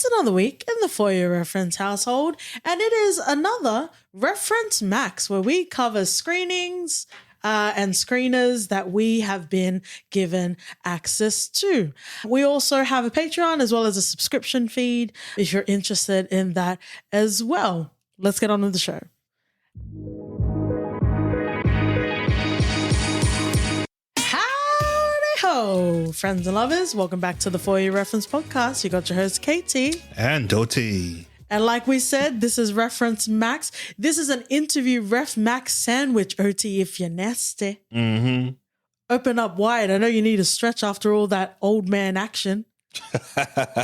It's another week in the For Your Reference household, and it is another Reference Max where we cover screenings and screeners that we have been given access to. We also have a Patreon as well as a subscription feed if you're interested in that as well. Let's get on with the show. Ho, friends and lovers, welcome back to the For Your Reference podcast. You got your host Katie and Dutta. And like we said, this is Reference Max. This is an interview Ref Max sandwich, OT, if you're nasty. Open up wide. I know you need a stretch after all that old man action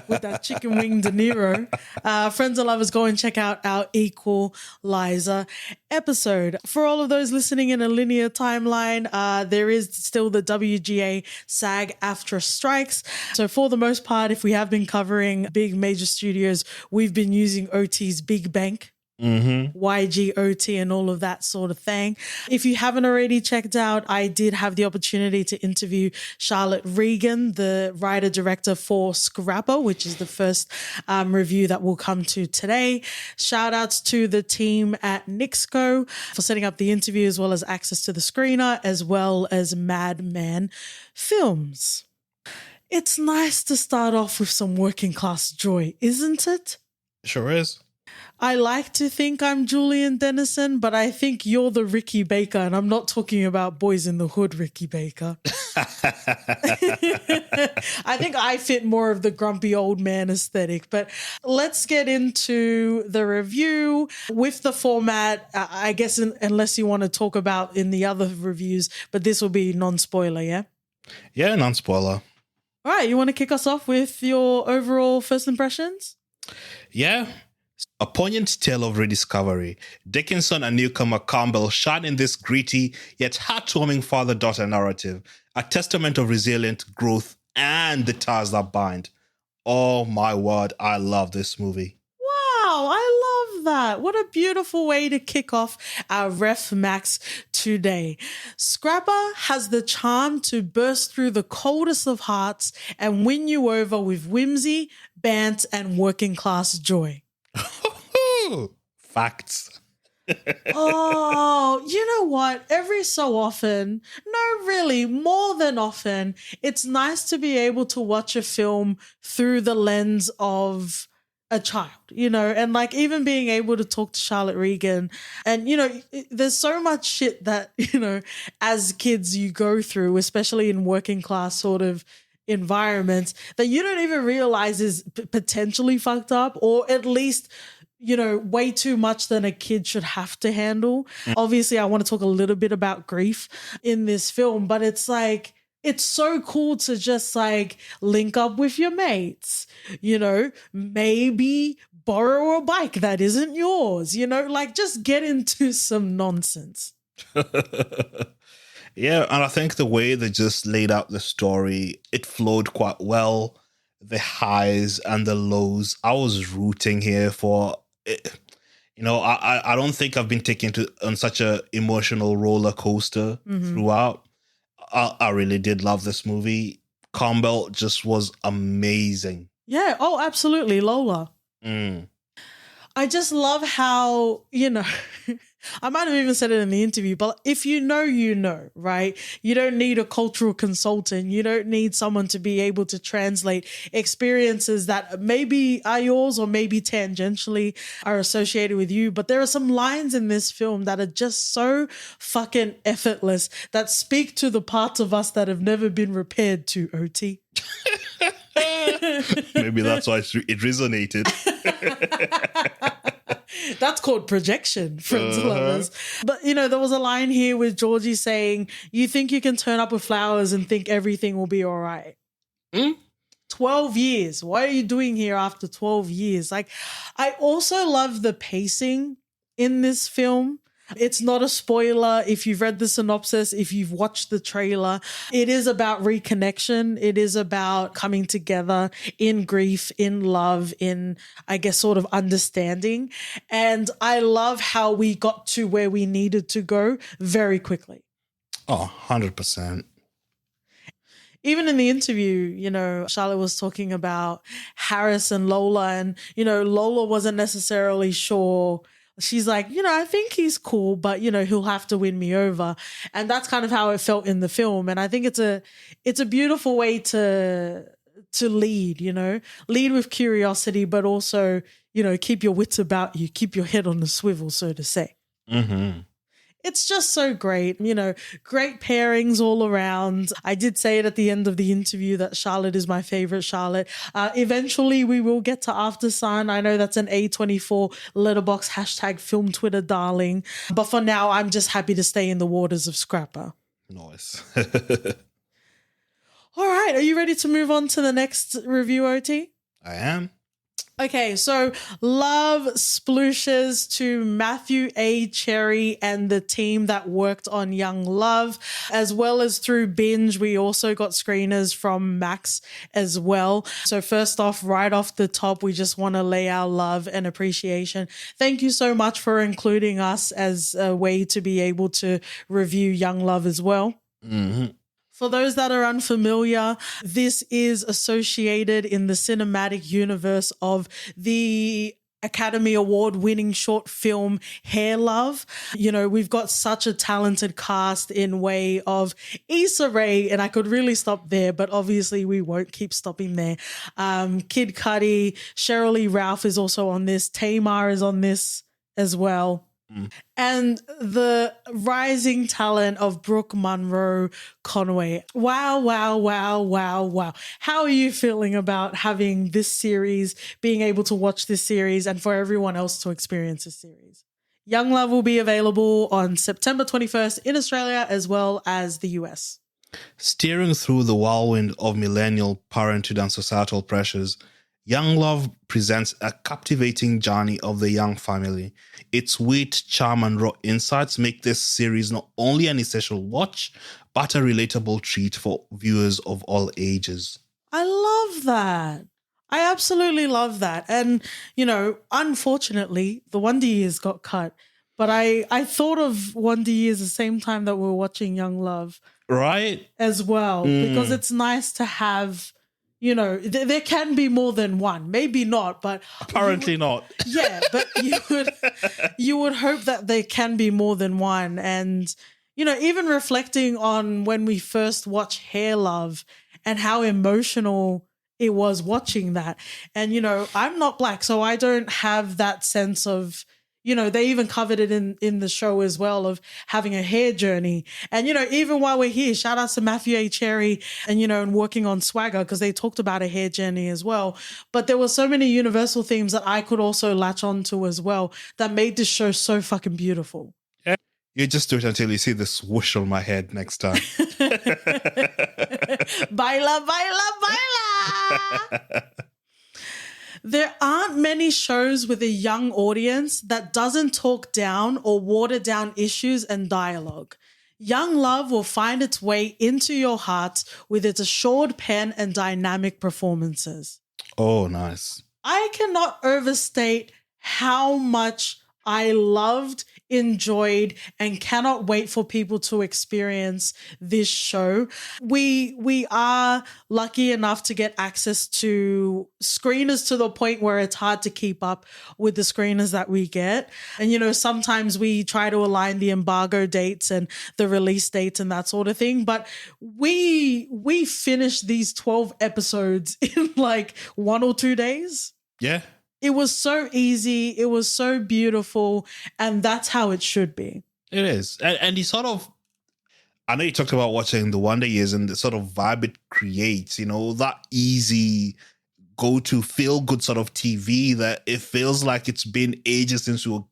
with that chicken wing De Niro. Friends and lovers, go and check out our Equalizer episode. For all of those listening in a linear timeline, there is still the WGA SAG-AFTRA strikes. So for the most part, if we have been covering big major studios, we've been using OT's Big Bank. YGOT and all of that sort of thing. If you haven't already checked out, I did have the opportunity to interview Charlotte Regan, the writer-director for Scrapper, which is the first review that we'll come to today. Shout outs to the team at Nixco for setting up the interview as well as access to the screener as well as Madman Films. It's nice to start off with some working class joy, isn't it? Sure is. I like to think I'm Julian Dennison, but I think you're the Ricky Baker, and I'm not talking about Boys in the Hood Ricky Baker. I think I fit more of the grumpy old man aesthetic, but let's get into the review with the format. I guess unless you want to talk about in the other reviews, but this will be non-spoiler, yeah? Yeah, non-spoiler. All right, you want to kick us off with your overall first impressions? Yeah. A poignant tale of rediscovery. Dickinson and newcomer Campbell shine in this gritty yet heartwarming father-daughter narrative, a testament of resilient growth and the ties that bind. Oh my word, I love this movie. Wow, I love that. What a beautiful way to kick off our Ref Max today. Scrapper has the charm to burst through the coldest of hearts and win you over with whimsy, bant, and working class joy. Facts. Oh, you know what? Every so often, no, really, more than often, it's nice to be able to watch a film through the lens of a child, you know, and like even being able to talk to Charlotte Regan and, you know, there's so much shit that, you know, as kids you go through, especially in working class sort of environments that you don't even realize is potentially fucked up or at least, you know, way too much than a kid should have to handle. Obviously, I want to talk a little bit about grief in this film, but it's like, it's so cool to just like link up with your mates, you know, maybe borrow a bike that isn't yours, you know, like just get into some nonsense. Yeah, and I think the way they just laid out the story, it flowed quite well. The highs and the lows. I was rooting here for it. You know, I don't think I've been taken on such a emotional roller coaster throughout. I really did love this movie. Campbell just was amazing. Yeah. Oh, absolutely. Lola. I just love how, you know, I might have even said it in the interview, but if you know, right? You don't need a cultural consultant. You don't need someone to be able to translate experiences that maybe are yours or maybe tangentially are associated with you. But there are some lines in this film that are just so fucking effortless that speak to the parts of us that have never been repaired to, OT. Maybe that's why it resonated. That's called projection, friends and lovers. But, you know, there was a line here with Georgie saying, you think you can turn up with flowers and think everything will be all right. 12 years. What are you doing here after 12 years? Like, I also love the pacing in this film. It's not a spoiler if you've read the synopsis, if you've watched the trailer. It is about reconnection. It is about coming together in grief, in love, in, I guess, sort of understanding. And I love how we got to where we needed to go very quickly. Oh, 100%. Even in the interview, Charlotte was talking about Harris and Lola, and, Lola wasn't necessarily sure. She's like, I think he's cool, but, he'll have to win me over. And that's kind of how it felt in the film. And I think it's a beautiful way to lead, lead with curiosity, but also, keep your wits about you, keep your head on the swivel, so to say. Mm-hmm. It's just so great, great pairings all around. I did say it at the end of the interview that Charlotte is my favorite Charlotte. Eventually we will get to After Sun. I know that's an A24 letterbox hashtag film Twitter darling. But for now, I'm just happy to stay in the waters of Scrapper. Nice. All right. Are you ready to move on to the next review, OT? I am. Okay, so love splooshes to Matthew A. Cherry and the team that worked on Young Love, as well as through Binge. We also got screeners from Max as well. So first off, right off the top, we just want to lay our love and appreciation. Thank you so much for including us as a way to be able to review Young Love as well. Mm-hmm. For those that are unfamiliar, this is associated in the cinematic universe of the Academy Award winning short film Hair Love. We've got such a talented cast in way of Issa Rae, and I could really stop there, but obviously we won't keep stopping there. Kid Cudi, Sheryl Lee Ralph is also on this. Tamar is on this as well. And the rising talent of Brooke Monroe Conway. Wow, wow, wow, wow, wow. How are you feeling about having this series, being able to watch this series, and for everyone else to experience this series? Young Love will be available on September 21st in Australia as well as the US. Steering through the whirlwind of millennial parenthood and societal pressures, Young Love presents a captivating journey of the young family. Its wit, charm, and raw insights make this series not only an essential watch, but a relatable treat for viewers of all ages. I love that. I absolutely love that. And, unfortunately, the Wonder Years got cut. But I thought of Wonder Years the same time that we were watching Young Love. Right? As well. Because it's nice to have... there can be more than one. Maybe not, but apparently not. Yeah, but you would hope that there can be more than one. And even reflecting on when we first watched Hair Love and how emotional it was watching that. And I'm not Black, so I don't have that sense of. They even covered it in the show as well of having a hair journey. And, even while we're here, shout out to Matthew A. Cherry and working on Swagger because they talked about a hair journey as well. But there were so many universal themes that I could also latch onto as well that made this show so fucking beautiful. Yeah. You just do it until you see the swoosh on my head next time. Baila, baila, baila! There aren't many shows with a young audience that doesn't talk down or water down issues and dialogue. Young Love will find its way into your heart with its assured pen and dynamic performances. Oh, nice. I cannot overstate how much I loved, enjoyed, and cannot wait for people to experience this show. We are lucky enough to get access to screeners to the point where it's hard to keep up with the screeners that we get. And, sometimes we try to align the embargo dates and the release dates and that sort of thing. But we finished these 12 episodes in like 1 or 2 days. Yeah. It was so easy. It was so beautiful. And that's how it should be. It is. And the sort of, I know you talked about watching the Wonder Years and the sort of vibe it creates, that easy go-to feel-good sort of TV that it feels like it's been ages since we were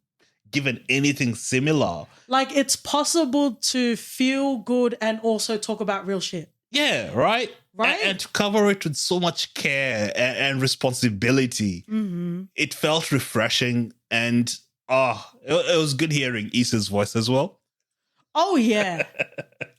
given anything similar. Like it's possible to feel good and also talk about real shit. Yeah, right? Right? And to cover it with so much care and responsibility. Mm-hmm. It felt refreshing and it was good hearing Issa's voice as well. Oh, yeah.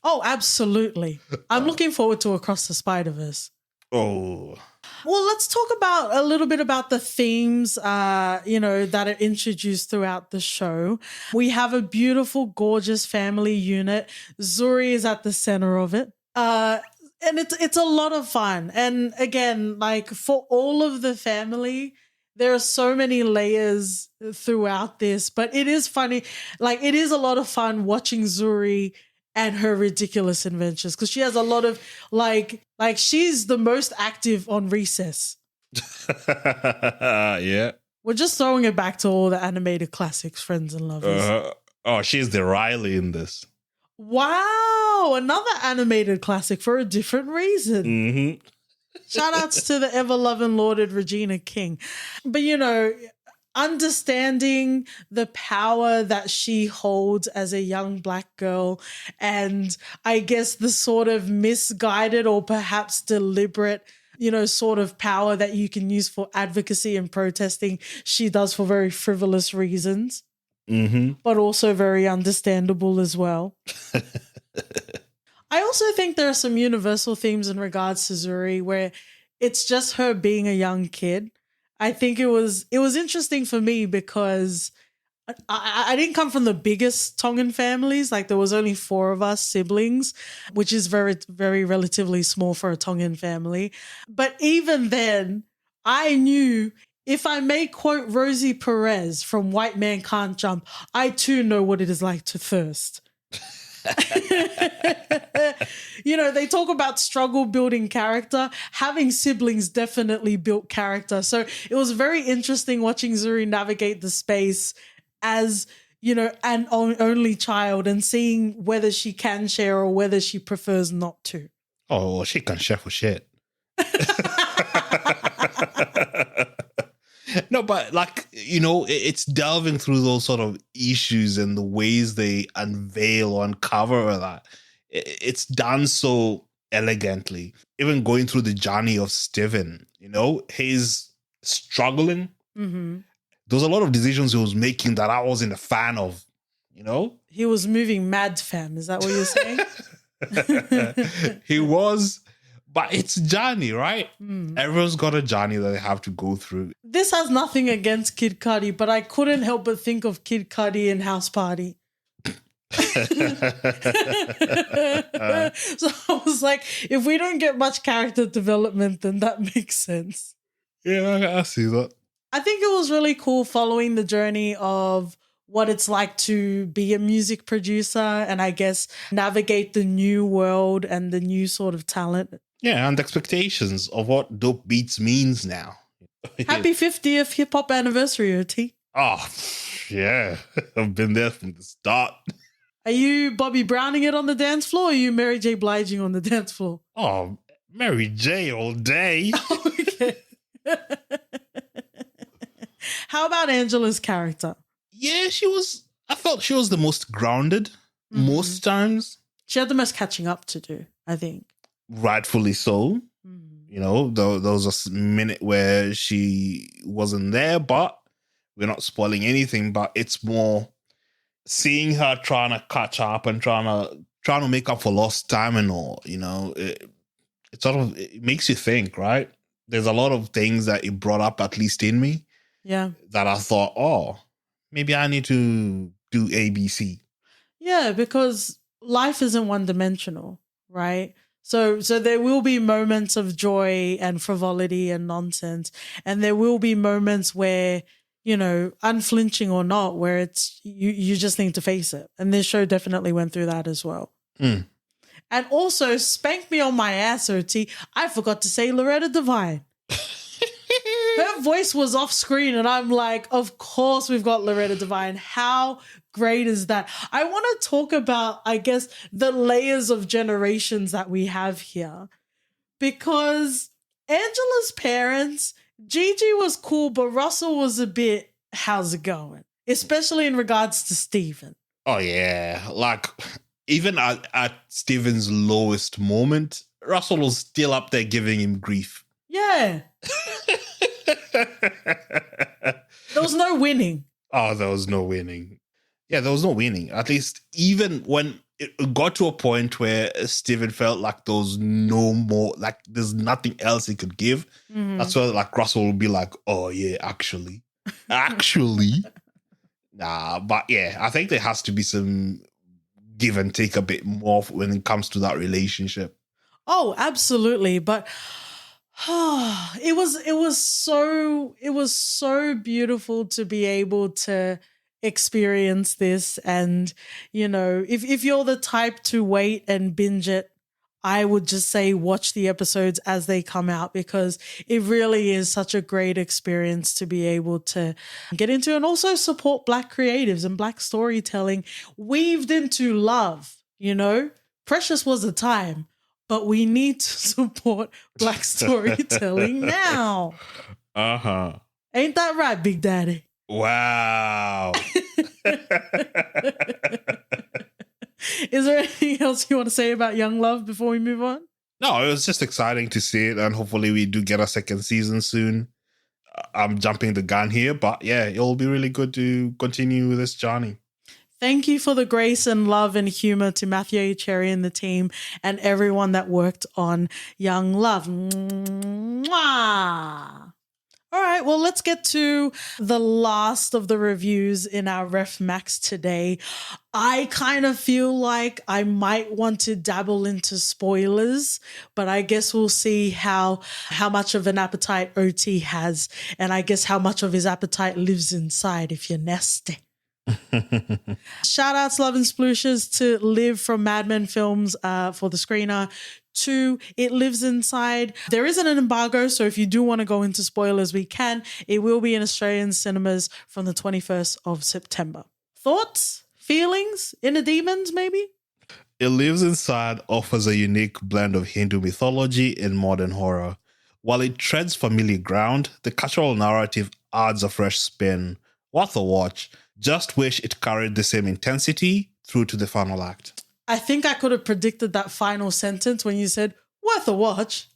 Oh, absolutely. I'm looking forward to Across the Spider-Verse. Oh. Well, let's talk about a little bit about the themes, that are introduced throughout the show. We have a beautiful, gorgeous family unit. Zuri is at the center of it. And it's a lot of fun. And again, like for all of the family, there are so many layers throughout this, but it is funny. Like it is a lot of fun watching Zuri and her ridiculous adventures because she has a lot of like she's the most active on Recess. Yeah. We're just throwing it back to all the animated classics, Friends and Lovers. Oh, she's the Riley in this. Wow, another animated classic for a different reason. Mm-hmm. Shout outs to the ever loving lauded Regina King. But understanding the power that she holds as a young Black girl, and I guess the sort of misguided or perhaps deliberate sort of power that you can use for advocacy and protesting, she does for very frivolous reasons. Mm-hmm. But also very understandable as well. I also think there are some universal themes in regards to Zuri where it's just her being a young kid. I think it was interesting for me because I didn't come from the biggest Tongan families. Like there was only 4 of us siblings, which is very, very relatively small for a Tongan family. But even then, I knew if I may quote Rosie Perez from White Man Can't Jump, I too know what it is like to thirst. They talk about struggle building character. Having siblings definitely built character. So it was very interesting watching Zuri navigate the space as, an only child and seeing whether she can share or whether she prefers not to. Oh, well, she can share for shit. No, but it's delving through those sort of issues and the ways they unveil or uncover that. It's done so elegantly. Even going through the journey of Steven, he's struggling. Mm-hmm. There's a lot of decisions he was making that I wasn't a fan of, He was moving mad, fam. Is that what you're saying? He was. But it's journey, right? Mm. Everyone's got a journey that they have to go through. This has nothing against Kid Cudi, but I couldn't help but think of Kid Cudi in House Party. So I was like, if we don't get much character development, then that makes sense. Yeah, I see that. I think it was really cool following the journey of what it's like to be a music producer and I guess navigate the new world and the new sort of talent. Yeah, and expectations of what dope beats means now. Happy 50th hip hop anniversary, OT. Oh, yeah. I've been there from the start. Are you Bobby Browning it on the dance floor or are you Mary J. Bliging on the dance floor? Oh, Mary J. all day. Okay. How about Angela's character? Yeah, I felt she was the most grounded most times. She had the most catching up to do, I think. Rightfully so. Mm. There was a minute where she wasn't there, but we're not spoiling anything, but it's more seeing her trying to catch up and trying to make up for lost time and all, it makes you think, right? There's a lot of things that it brought up, at least in me, that I thought, oh, maybe I need to do ABC. Yeah, because life isn't one-dimensional, right? So there will be moments of joy and frivolity and nonsense, and there will be moments where, unflinching or not, where it's you just need to face it. And this show definitely went through that as well. Mm. And also, spank me on my ass, OT. I forgot to say Loretta Devine. Her voice was off screen and I'm like, of course we've got Loretta Devine. How great is that? I want to talk about, I guess, the layers of generations that we have here. Because Angela's parents, Gigi was cool, but Russell was a bit, how's it going? Especially in regards to Steven. Oh, yeah. Like, even at Steven's lowest moment, Russell was still up there giving him grief. Yeah. There was no winning. Oh, there was no winning. Yeah, there was no winning. At least even when it got to a point where Steven felt like there was no more, like there's nothing else he could give. Mm-hmm. That's where like Russell would be like, oh yeah, actually. Nah, but yeah, I think there has to be some give and take a bit more when it comes to that relationship. Oh, absolutely. But it was so beautiful to be able to experience this. And, if you're the type to wait and binge it, I would just say watch the episodes as they come out, because it really is such a great experience to be able to get into, and also support Black creatives and Black storytelling weaved into love. Precious was a time, but we need to support Black storytelling now. Uh-huh. Ain't that right, Big Daddy? Wow. Is there anything else you want to say about Young Love before we move on? No, it was just exciting to see it, and hopefully we do get a second season soon. I'm jumping the gun here, but yeah, it'll be really good to continue this journey. Thank you for the grace and love and humor to Matthew Cherry and the team and everyone that worked on Young Love. Mwah! All right, well, let's get to the last of the reviews in our Ref Max today. I kind of feel like I might want to dabble into spoilers, but I guess we'll see how much of an appetite OT has, and I guess how much of his appetite lives inside if you're nasty. Shout outs, love and splooshes to Liv from Mad Men Films for the screener. To It Lives Inside. There isn't an embargo, so if you do want to go into spoilers, we can. It will be in Australian cinemas from the 21st of September. Thoughts? Feelings? Inner demons, maybe? It Lives Inside offers a unique blend of Hindu mythology and modern horror. While it treads familiar ground, the cultural narrative adds a fresh spin. Worth a watch. Just wish it carried the same intensity through to the final act. I think I could have predicted that final sentence when you said, worth a watch.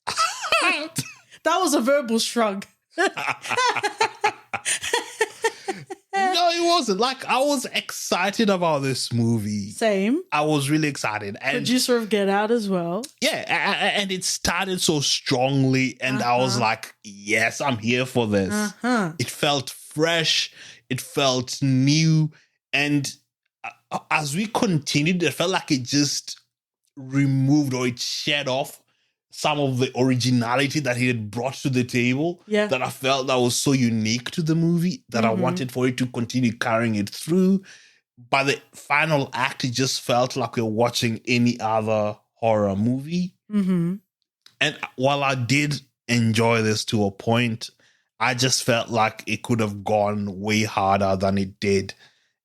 That was a verbal shrug. No, it wasn't. Like, I was excited about this movie. Same. I was really excited. And producer of Get Out as well. Yeah, and it started so strongly, and I was like, yes, I'm here for this. It felt fresh. It felt new. And as we continued, it felt like it just removed, or it shed off some of the originality that he had brought to the table. Yeah. That I felt that was so unique to the movie that I wanted for it to continue carrying it through. By the final act, it just felt like we were watching any other horror movie. And while I did enjoy this to a point, I just felt like it could have gone way harder than it did.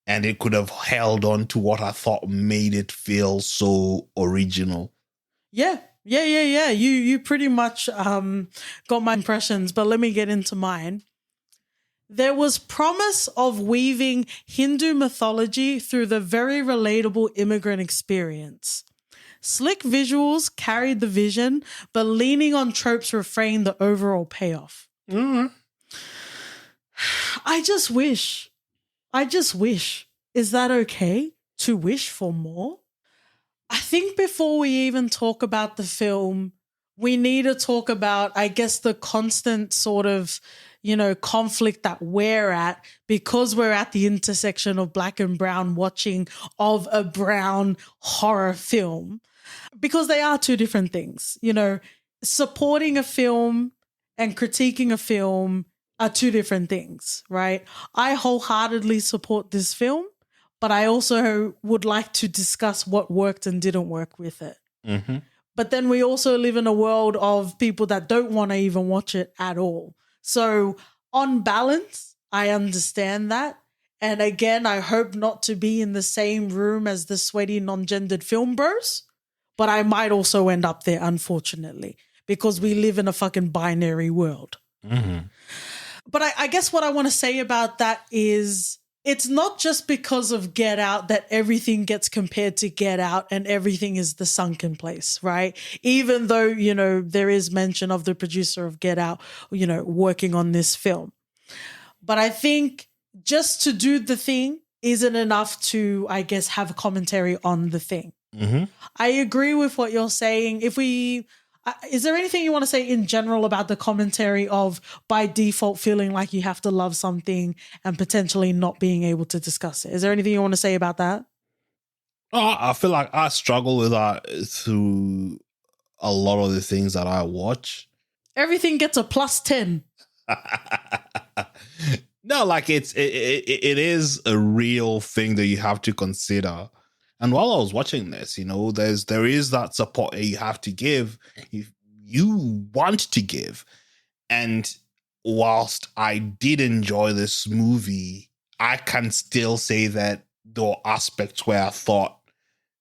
And it could have held on to what I thought made it feel so original. Yeah. You pretty much got my impressions, but let me get into mine. There was promise of weaving Hindu mythology through the very relatable immigrant experience. Slick visuals carried the vision, but leaning on tropes refrained the overall payoff. I just wish. Is that okay to wish for more? I think before we even talk about the film, we need to talk about, I guess, the constant sort of, conflict that we're at, because we're at the intersection of Black and brown watching of a brown horror film, because they are two different things. Supporting a film and critiquing a film are two different things, right? I wholeheartedly support this film, but I also would like to discuss what worked and didn't work with it. But then we also live in a world of people that don't want to even watch it at all. So on balance, I understand that. And again, I hope not to be in the same room as the sweaty non-gendered film bros, but I might also end up there, unfortunately, because we live in a fucking binary world. But I guess what I want to say about that is, it's not just because of Get Out that everything gets compared to Get Out and everything is the sunken place, right? Even though, there is mention of the producer of Get Out, working on this film. But I think just to do the thing isn't enough to, I guess, have a commentary on the thing. I agree with what you're saying. Is there anything you want to say in general about the commentary of by default feeling like you have to love something and potentially not being able to discuss it? Is there anything you want to say about that? I feel like I struggle with that through a lot of the things that I watch. Everything gets a +10. No, like it is a real thing that you have to consider. And while I was watching this, you know, there is that support that you have to give, you want to give. And whilst I did enjoy this movie, I can still say that there were aspects where I thought,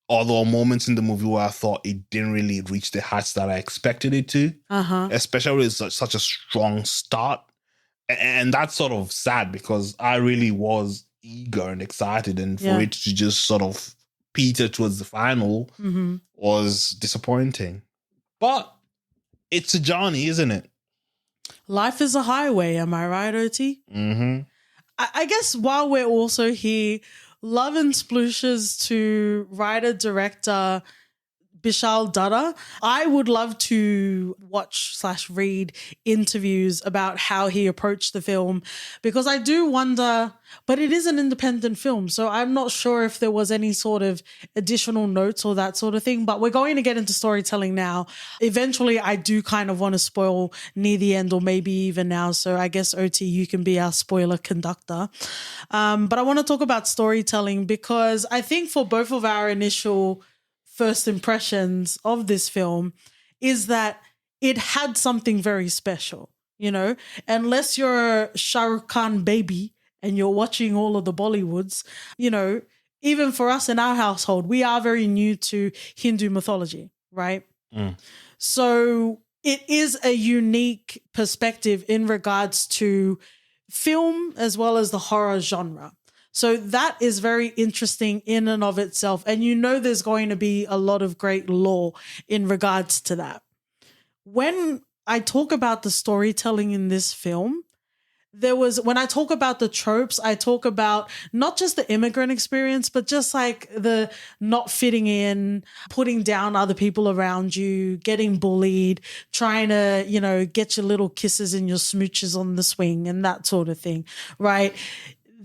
or there were moments in the movie where I thought it didn't really reach the heights that I expected it to. Especially with such a strong start. And that's sort of sad because I really was eager and excited, and for it to just sort of peter towards the final was disappointing. But it's a journey, isn't it? Life is a highway, am I right, OT? I guess while we're also here, love and splooshes to writer-director Bishal Dutta. I would love to watch/read interviews about how he approached the film, because I do wonder, but it is an independent film, so I'm not sure if there was any sort of additional notes or that sort of thing, but we're going to get into storytelling now. Eventually, I do kind of want to spoil near the end or maybe even now, so I guess OT, you can be our spoiler conductor. But I want to talk about storytelling because I think for both of our initial first impressions of this film is that it had something very special, you know, unless you're a Shah Rukh Khan baby and you're watching all of the Bollywoods, you know, even for us in our household, we are very new to Hindu mythology, right? So it is a unique perspective in regards to film as well as the horror genre. So that is very interesting in and of itself. And you know there's going to be a lot of great lore in regards to that. When I talk about the storytelling in this film, when I talk about the tropes, I talk about not just the immigrant experience, but just like the not fitting in, putting down other people around you, getting bullied, trying to, you know, get your little kisses and your smooches on the swing and that sort of thing, right?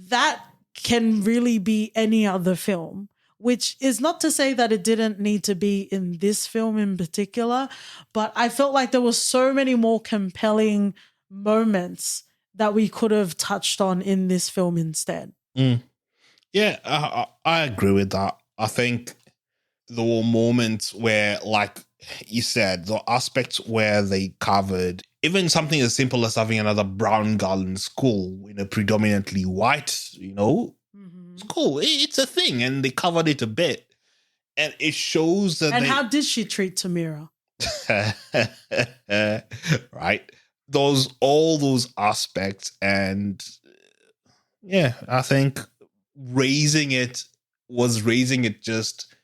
That can really be any other film, which is not to say that it didn't need to be in this film in particular, but I felt like there were so many more compelling moments that we could have touched on in this film instead. Yeah, I agree with that. I think there were moments where, like you said, the aspects where they covered even something as simple as having another brown girl in school in a predominantly white, you know, school. It's a thing, and they covered it a bit. And it shows that And how did she treat Tamira? Right. All those aspects, and yeah, I think raising it just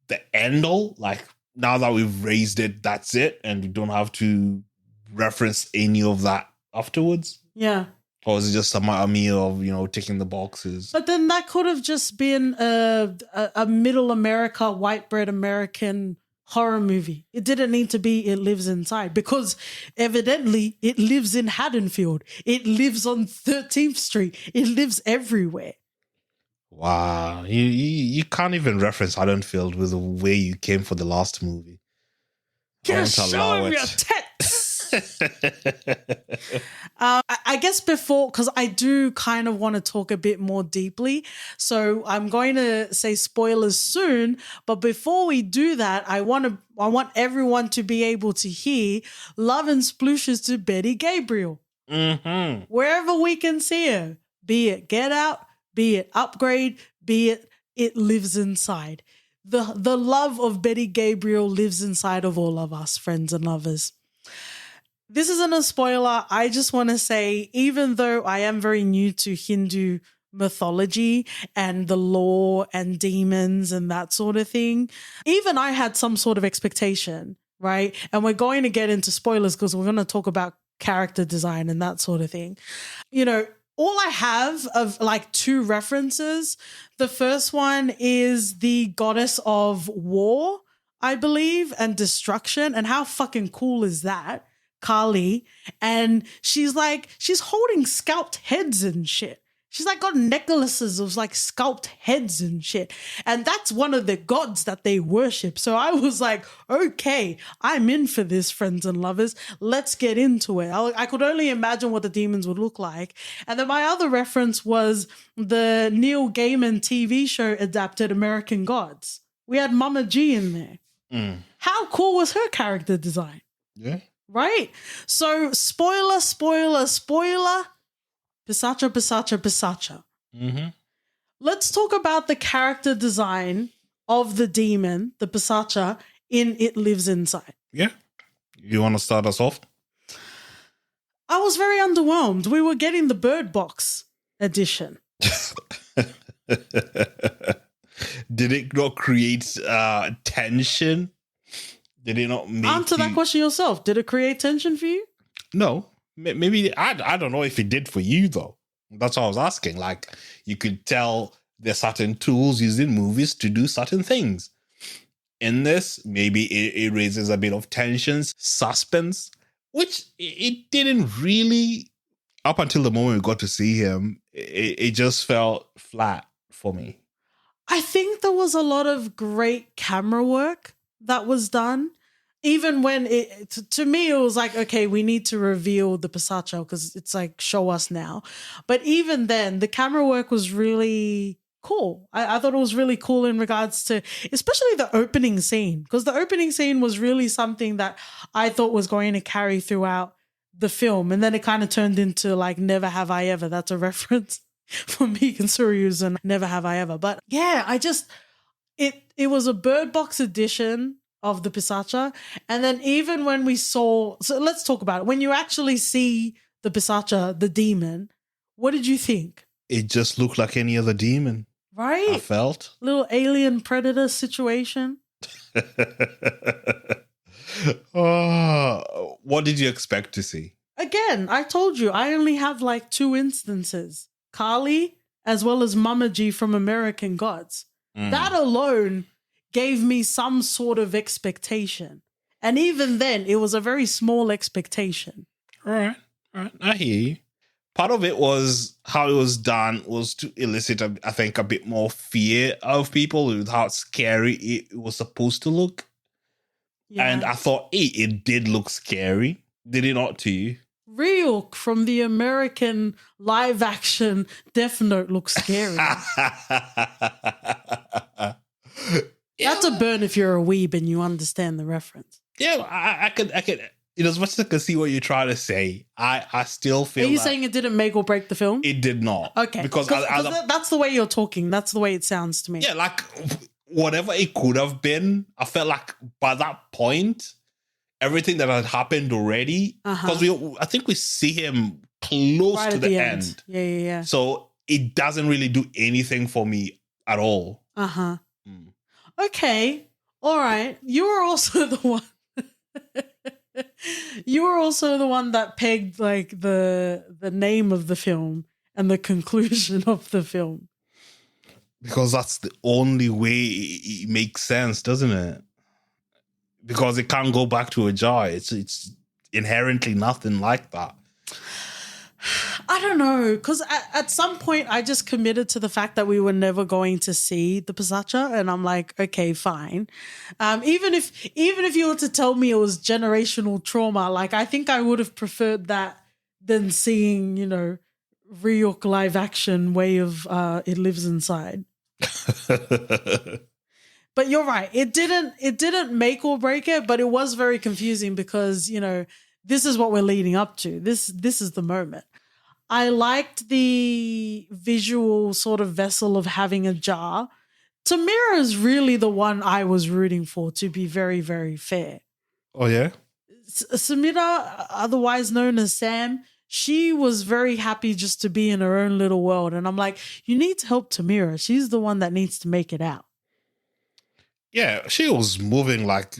the end all. Like, now that we've raised it, that's it, and we don't have to reference any of that afterwards. Yeah. Or is it just a meal of, you know, ticking the boxes? But then that could have just been a middle America, white bread American horror movie. It didn't need to be It Lives Inside, because evidently it lives in Haddonfield. It lives on 13th Street. It lives everywhere. Wow. You can't even reference Haddonfield with the way you came for the last movie. Just show him your tits. I guess before, because I do kind of want to talk a bit more deeply, so I'm going to say spoilers soon, but before we do that, I want everyone to be able to hear love and splooshes to Betty Gabriel. Wherever we can see her, be it Get Out, be it Upgrade, be it It Lives Inside. The love of Betty Gabriel lives inside of all of us, friends and lovers. This isn't a spoiler. I just want to say, even though I am very new to Hindu mythology and the lore and demons and that sort of thing, even I had some sort of expectation, right? And we're going to get into spoilers because we're going to talk about character design and that sort of thing. You know, all I have of like two references. The first one is the goddess of war, I believe, and destruction. And how fucking cool is that? Kali. And she's holding scalped heads and shit. She's like got necklaces of like sculpt heads and shit. And that's one of the gods that they worship. So I was like, okay, I'm in for this, friends and lovers. Let's get into it. I could only imagine what the demons would look like. And then my other reference was the Neil Gaiman TV show adapted American Gods. We had Mama G in there. How cool was her character design? Yeah. Right? So spoiler. Pisacha. Let's talk about the character design of the demon, the Pisacha, in It Lives Inside. Yeah. You want to start us off? I was very underwhelmed. We were getting the Bird Box edition. Did it not create tension? Did it not make Answer that question yourself. Did it create tension for you? No. Maybe, I don't know if it did for you, though. That's what I was asking. Like, you could tell there's certain tools used in movies to do certain things. In this, maybe it raises a bit of tensions, suspense, which it didn't really, up until the moment we got to see him, it just felt flat for me. I think there was a lot of great camera work that was done. Even when to me, it was like, okay, we need to reveal the Pisacha because it's like, show us now. But even then, the camera work was really cool. I thought it was really cool in regards to, especially the opening scene, because the opening scene was really something that I thought was going to carry throughout the film. And then it kind of turned into like Never Have I Ever. That's a reference for Megan Suryu's and Never Have I Ever. But yeah, it was a Bird Box edition of the Pisacha. And then even when we saw, so let's talk about it. When you actually see the Pisacha, the demon, what did you think? It just looked like any other demon. Right? I felt. Little alien predator situation. What did you expect to see? Again, I told you, I only have like 2 instances. Kali, as well as Mama G from American Gods. That alone gave me some sort of expectation. And even then, it was a very small expectation. All right. I hear you. Part of it was how it was done was to elicit, I think, a bit more fear of people with how scary it was supposed to look. Yeah. And I thought it did look scary. Did it not to you? Ryuk from the American live action Death Note looks scary. That's a burn if you're a weeb and you understand the reference. Yeah, I could. As much as I can see what you're trying to say, I still feel. Are you saying it didn't make or break the film? It did not. Okay, because that's the way you're talking. That's the way it sounds to me. Yeah, like whatever it could have been, I felt like by that point, everything that had happened already, because I think we see him close right to the end. Yeah. So it doesn't really do anything for me at all. Okay. All right. You were also the one. You were also the one that pegged like the name of the film and the conclusion of the film. Because that's the only way it makes sense, doesn't it? Because it can't go back to a jar. It's inherently nothing like that. I don't know, because at some point I just committed to the fact that we were never going to see the Pisacha, and I'm like, okay, fine. Even if you were to tell me it was generational trauma, like I think I would have preferred that than seeing, Ryuk live action way of It Lives Inside. But you're right. It didn't make or break it, but it was very confusing because, this is what we're leading up to. This is the moment. I liked the visual sort of vessel of having a jar. Tamira is really the one I was rooting for, to be very, very fair. Oh, yeah? Samira, otherwise known as Sam, she was very happy just to be in her own little world. And I'm like, you need to help Tamira. She's the one that needs to make it out. Yeah, she was moving like,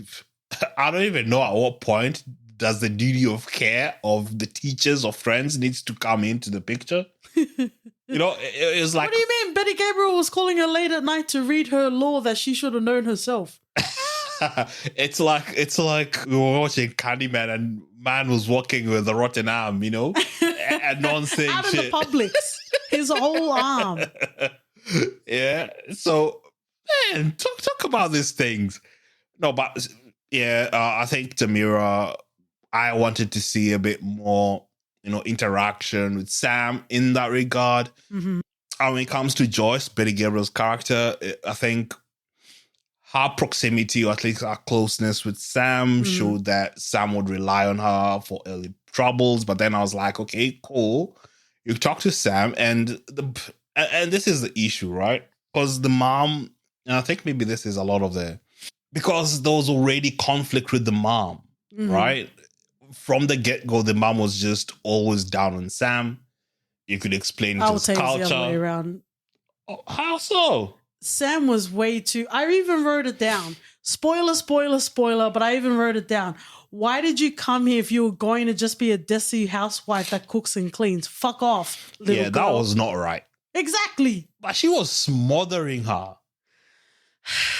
I don't even know at what point does the duty of care of the teachers or friends needs to come into the picture. It was like... What do you mean? Betty Gabriel was calling her late at night to read her law that she should have known herself. It's like we were watching Candyman and man was walking with a rotten arm, and no one saying out shit. In the Publix. his whole arm. Yeah. So, man, talk about these things. No, but yeah, I think Tamira, I wanted to see a bit more, interaction with Sam in that regard. Mm-hmm. And when it comes to Joyce, Betty Gabriel's character, I think her proximity, or at least her closeness with Sam, showed that Sam would rely on her for early troubles. But then I was like, okay, cool. You talk to Sam, and this is the issue, right? Because the mom, and I think maybe this is a lot of because there was already conflict with the mom, right? From the get-go, the mom was just always down on Sam. You could explain it as culture. I would say it's the other way around. Oh, how so? Sam was way too... I even wrote it down. Spoiler, spoiler, spoiler, but I even wrote it down. Why did you come here if you were going to just be a desi housewife that cooks and cleans? Fuck off, little girl. That was not right. Exactly. But she was smothering her.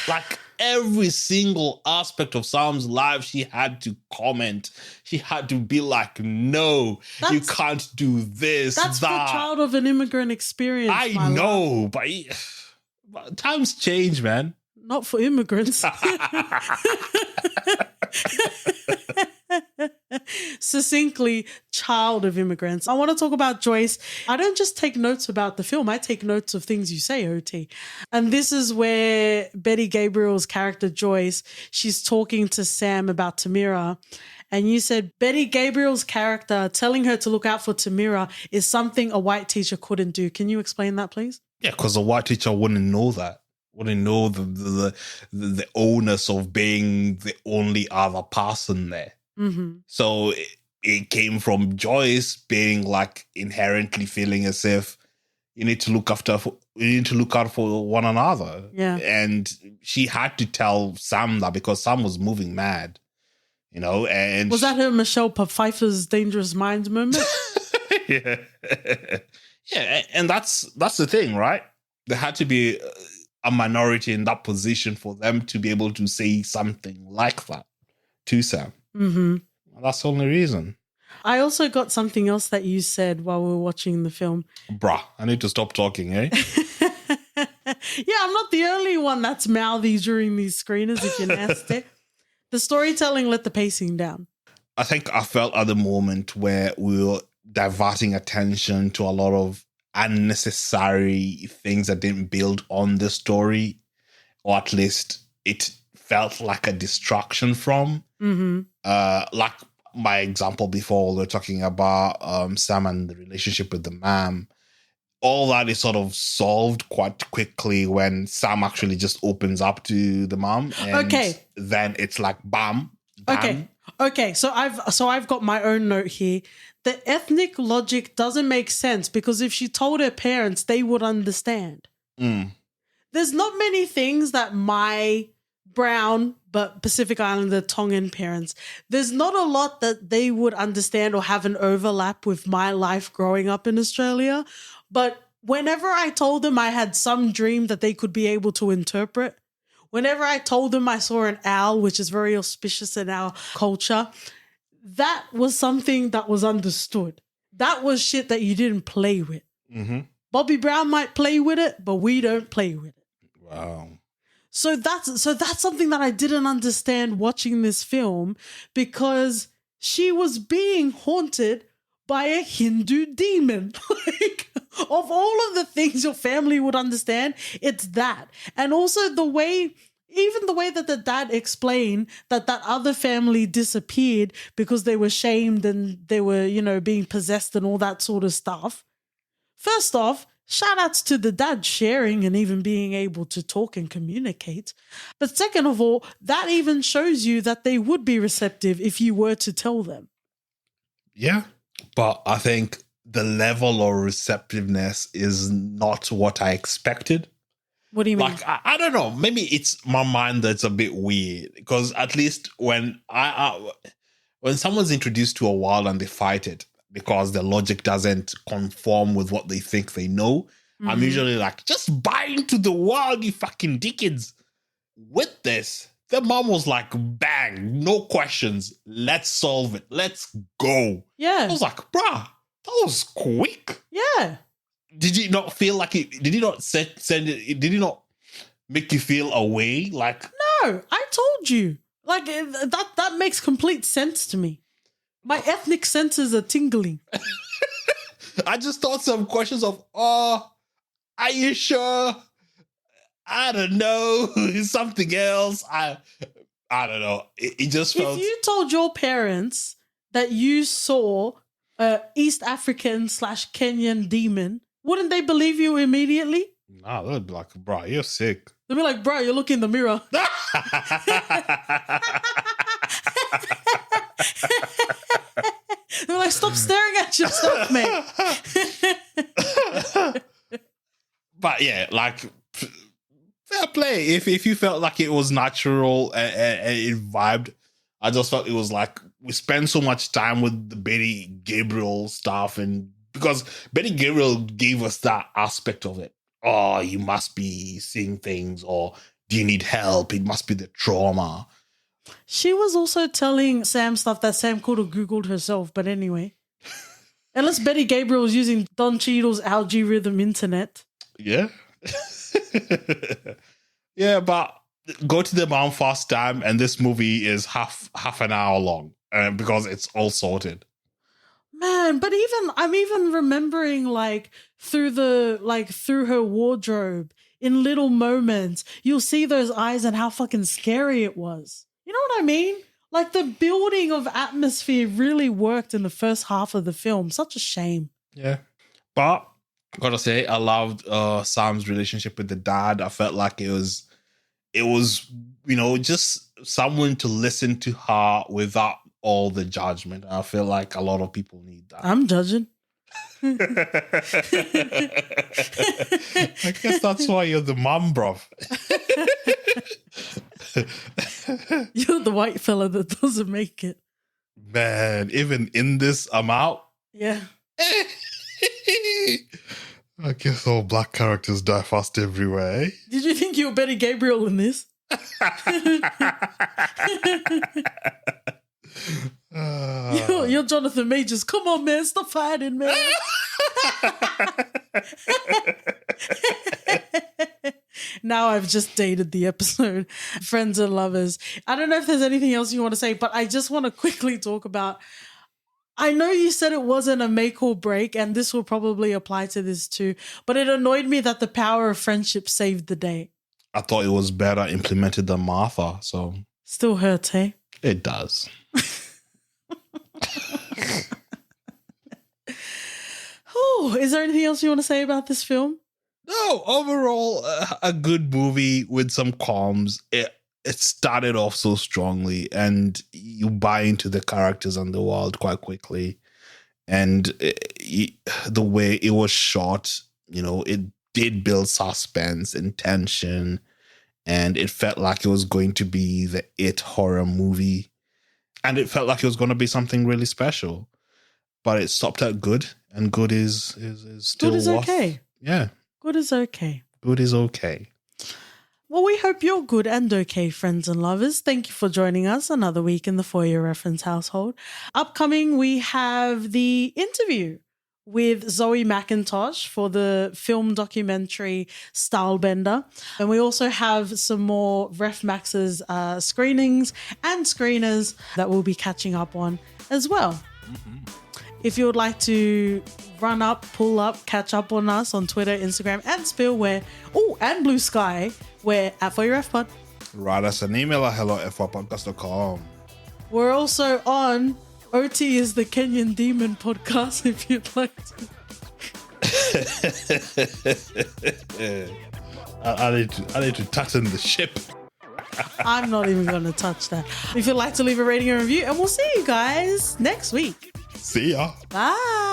Like every single aspect of Sam's life, she had to comment. She had to be like, no, you can't do this, that's that. the child of an immigrant experience. I know, but times change, man. Not for immigrants. Succinctly, child of immigrants. I want to talk about Joyce. I don't just take notes about the film. I take notes of things you say, OT. And this is where Betty Gabriel's character, Joyce, she's talking to Sam about Tamira. And you said Betty Gabriel's character telling her to look out for Tamira is something a white teacher couldn't do. Can you explain that, please? Yeah, because a white teacher wouldn't know that. Wouldn't know the onus of being the only other person there. Mm-hmm. So it came from Joyce being like inherently feeling as if you need to look out for one another. Yeah. And she had to tell Sam that because Sam was moving mad, and was that her Michelle Pfeiffer's Dangerous Minds moment? Yeah. Yeah. And that's the thing, right? There had to be a minority in that position for them to be able to say something like that to Sam. Mm-hmm. That's the only reason. I also got something else that you said while we were watching the film. Bruh, I need to stop talking, eh? Yeah, I'm not the only one that's mouthy during these screeners, if you're nasty. The storytelling let the pacing down. I think I felt at the moment where we were diverting attention to a lot of unnecessary things that didn't build on the story, or at least it felt like a distraction from. Mm-hmm. Like my example before, we were talking about Sam and the relationship with the mom. All that is sort of solved quite quickly when Sam actually just opens up to the mom. And then it's like bam. Okay. So I've got my own note here. The ethnic logic doesn't make sense because if she told her parents, they would understand. There's not many things that my brown but Pacific Islander Tongan parents, there's not a lot that they would understand or have an overlap with my life growing up in Australia. But whenever I told them I had some dream that they could be able to interpret, whenever I told them I saw an owl, which is very auspicious in our culture, that was something that was understood. That was shit that you didn't play with. Mm-hmm. Bobby Brown might play with it, but we don't play with it. Wow. So that's something that I didn't understand watching this film, because she was being haunted by a Hindu demon. Like, of all of the things your family would understand, it's that. And also even the way that the dad explained that other family disappeared because they were shamed and they were, being possessed and all that sort of stuff. First off, shout outs to the dad sharing and even being able to talk and communicate. But second of all, that even shows you that they would be receptive if you were to tell them. Yeah, but I think the level of receptiveness is not what I expected. What do you mean? Like, I don't know. Maybe it's my mind that's a bit weird, because at least when when someone's introduced to a world and they fight it because the logic doesn't conform with what they think they know, I'm usually like, just buy into the world, you fucking dickheads. With this, the mom was like, bang, no questions. Let's solve it. Let's go. Yeah. I was like, bruh, that was quick. Yeah. did you not feel like it? Did he not send it? Did he not make you feel away? Like, no, I told you. Like that makes complete sense to me. My ethnic senses are tingling. I just thought some questions of, are you sure? I don't know. Something else. I don't know. It just felt. If you told your parents that you saw a East African / Kenyan demon, wouldn't they believe you immediately? Nah, they'd be like, bro, you're sick. They'd be like, bro, you look in the mirror. They're like, stop staring at yourself, mate. But yeah, like, fair play. If you felt like it was natural and it vibed, I just felt it was like we spent so much time with the Betty Gabriel stuff, and because Betty Gabriel gave us that aspect of it. Oh, you must be seeing things, or do you need help? It must be the trauma. She was also telling Sam stuff that Sam could have Googled herself, but anyway. Unless Betty Gabriel was using Don Cheadle's algae rhythm internet. Yeah. Yeah, but go to the mom first time, and this movie is half an hour long because it's all sorted. Man, but I'm even remembering through her wardrobe in little moments, you'll see those eyes and how fucking scary it was. You know what I mean? Like the building of atmosphere really worked in the first half of the film. Such a shame. Yeah. But gotta say, I loved Sam's relationship with the dad. I felt like it was, just someone to listen to her without all the judgment. I feel like a lot of people need that. I'm judging. I guess that's why you're the mom, bruv. You're the white fella that doesn't make it. Man, even in this amount. Yeah. I guess all black characters die fast everywhere. Eh? Did you think you were Betty Gabriel in this? You're Jonathan Majors. Come on, man. Stop fighting, man. Now I've just dated the episode. Friends and lovers. I don't know if there's anything else you want to say, but I just want to quickly talk about, I know you said it wasn't a make or break, and this will probably apply to this too, but it annoyed me that the power of friendship saved the day. I thought it was better implemented than Martha, so. Still hurts, hey? It does. Oh, is there anything else you want to say about this film? No, overall, a good movie with some qualms. It started off so strongly, and you buy into the characters and the world quite quickly. And the way it was shot, it did build suspense and tension, and it felt like it was going to be the It horror movie, and it felt like it was going to be something really special. But it stopped at good, and good is still good is okay. Yeah. Good is okay. Good is okay. Well, we hope you're good and okay, friends and lovers. Thank you for joining us another week in the For Your Reference household. Upcoming, we have the interview with Zoe McIntosh for the film documentary Stylebender. And we also have some more Ref Max's screenings and screeners that we'll be catching up on as well. Mm-hmm. If you would like to run up, pull up, catch up on us on Twitter, Instagram, and Spillware, and Blue Sky, we're at For Your F Pod. Write us an email at hello@f4podcast.com. We're also on OT is the Kenyan Demon podcast if you'd like to. I need to tighten the ship. I'm not even going to touch that. If you'd like to leave a rating and review, and we'll see you guys next week. See ya. Bye.